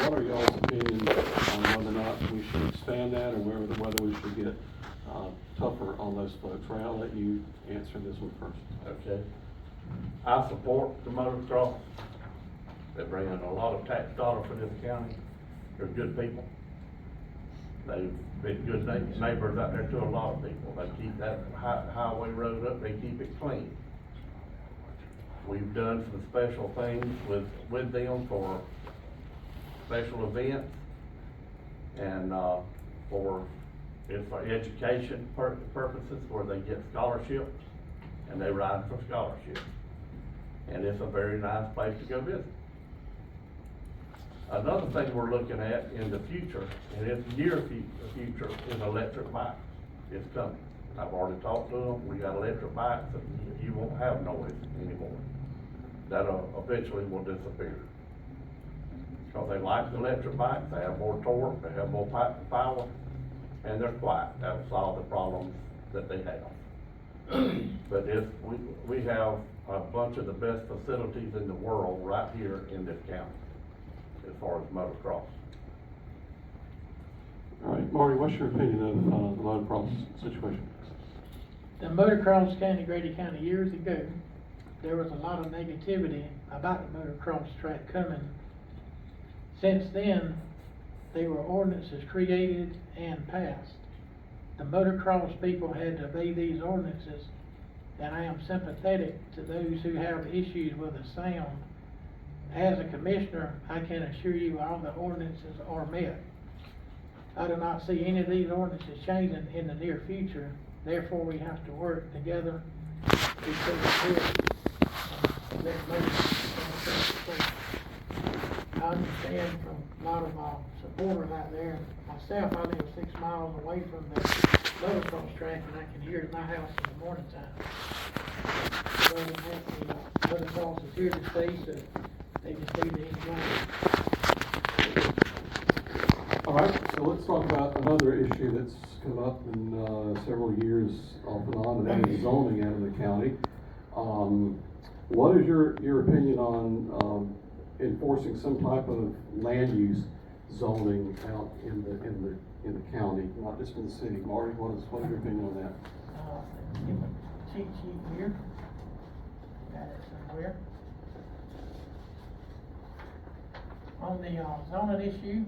what are y'all's opinions on whether or not we should expand that, or whether we should get tougher on those folks? Ray, I'll let you answer this one first. Okay. I support the motocross. They bring in a lot of tax dollars for this county. They're good people. They've been good neighbors out there to a lot of people. They keep that highway road up, they keep it clean. We've done some special things with them for special events and, it's for education purposes, where they get scholarships and they ride for scholarships. And it's a very nice place to go visit. Another thing we're looking at in the future, and it's near future, is electric bikes. It's coming. I've already talked to them. We got electric bikes, and you won't have noise anymore. That eventually will disappear. Because they like the electric bikes, they have more torque, they have more power, and they're quiet. That'll solve the problems that they have. But we have a bunch of the best facilities in the world right here in this county, as far as motocross. All right, Marty, what's your opinion of the motocross situation? The motocross came to Grady County years ago. There was a lot of negativity about the motocross track coming. Since then, there were ordinances created and passed. The motocross people had to obey these ordinances, and I am sympathetic to those who have issues with the sound. As a commissioner, I can assure you all the ordinances are met. I do not see any of these ordinances changing in the near future. Therefore, we have to work together to see it. I understand from a lot of supporters out there. Myself, I live 6 miles away from the motocross track, and I can hear it at my house in the morning time. So the motocross is here to stay, so they just need to enjoy it. All right, so let's talk about another issue that's come up in several years off and on, and that is zoning out of the county. What is your opinion on enforcing some type of land use zoning out in the county, not just in the city? Marty, what is your opinion on that? Give a cheat sheet here. Got it somewhere. On the zoning issue,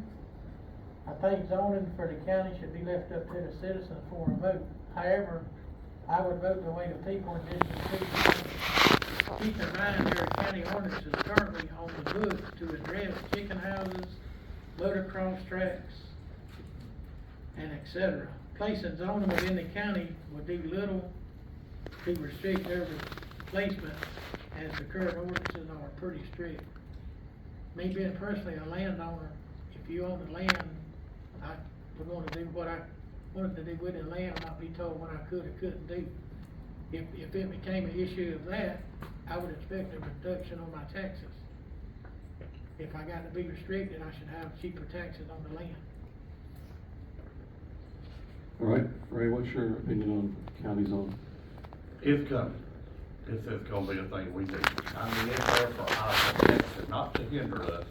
I think zoning for the county should be left up to the citizens for a vote. However, I would vote the way the people in District 2. Keep in mind, there are county ordinances currently on the books to address chicken houses, motocross tracks, and etc. Placing zoning within the county would do little to restrict their placement, as the current ordinances are pretty strict. Me being personally a landowner, if you own the land, I would want to do what I wanted to do with the land, and not be told what I could or couldn't do. If it became an issue of that, I would expect a reduction on my taxes. If I got to be restricted, I should have cheaper taxes on the land. All right, Ray, what's your opinion on county zoning? It's coming. It's gonna be a thing we do. I mean, it's there for our protection, not to hinder us.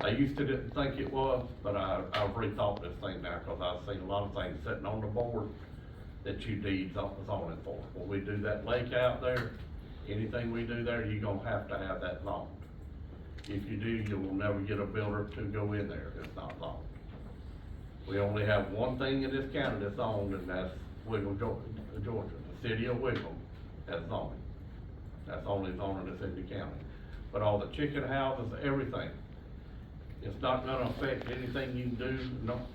I used to didn't think it was, but I've rethought this thing now, because I've seen a lot of things sitting on the board that you need zoning for. When we do that lake out there, anything we do there, you're gonna have to have that zoned. If you do, you will never get a builder to go in there if it's not zoned. We only have one thing in this county that's zoned, and that's Wiggle, Georgia. The city of Wiggle has zoning. That's the only zoning that's in the county. But all the chicken houses, everything, it's not gonna affect anything you can do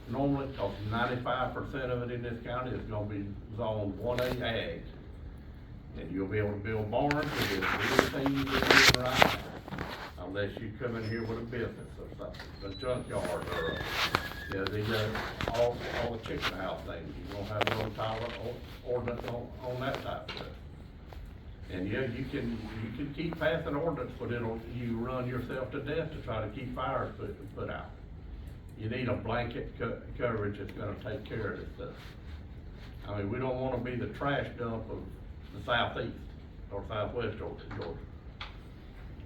normally, because 95% of it in this county is gonna be zoned 1A ag. And you'll be able to build barns, you'll be able to do anything you do right now, unless you come in here with a business or something, a junkyard or all the chicken house things. You don't have no Tyler ordinance on that type of stuff. And yeah, you can keep passing ordinance, but you run yourself to death to try to keep fires put out. You need a blanket coverage that's gonna take care of this stuff. I mean, we don't wanna be the trash dump of the southeast or southwest Georgia.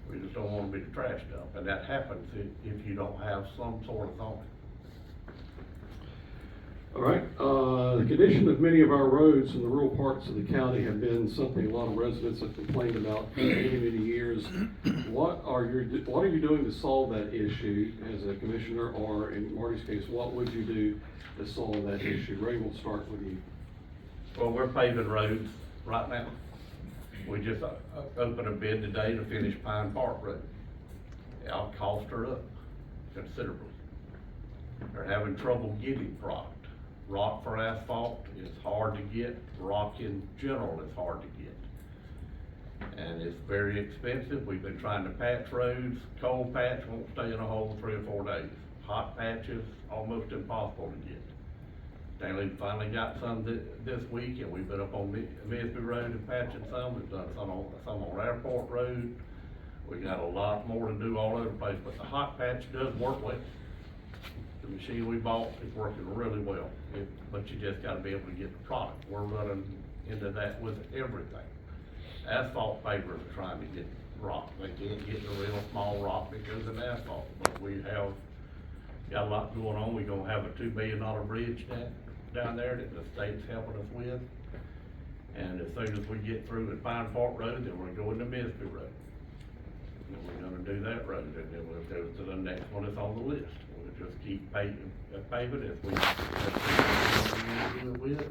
We just don't wanna be the trash dump, and that happens if you don't have some sort of zoning. All right, the condition of many of our roads in the rural parts of the county have been something a lot of residents have complained about for many years. What are you doing to solve that issue as a commissioner, or in Marty's case, what would you do to solve that issue? Ray, we'll start with you. Well, we're paving roads right now. We just opened a bid today to finish Pine Park Road. It'll cost her up considerably. They're having trouble getting product. Rock for asphalt is hard to get, rock in general is hard to get. And it's very expensive. We've been trying to patch roads. Cold patch won't stay in a hole 3 or 4 days. Hot patches, almost impossible to get. Stanley finally got some this week, and we've been up on Misby Road and patching some. We've done some on Airport Road. We got a lot more to do all over the place, but the hot patch does work well. The machine we bought is working really well, but you just gotta be able to get the product. We're running into that with everything. Asphalt pavers are trying to get rock. They can't get the real small rock that goes in asphalt, but we have got a lot going on. We're gonna have a $2 million bridge down there that the state's helping us with. And as soon as we get through with Pine Park Road, then we're going to Misby Road. And we're gonna do that road, and then we'll go to the next one that's on the list. We'll just keep paving as we do it with.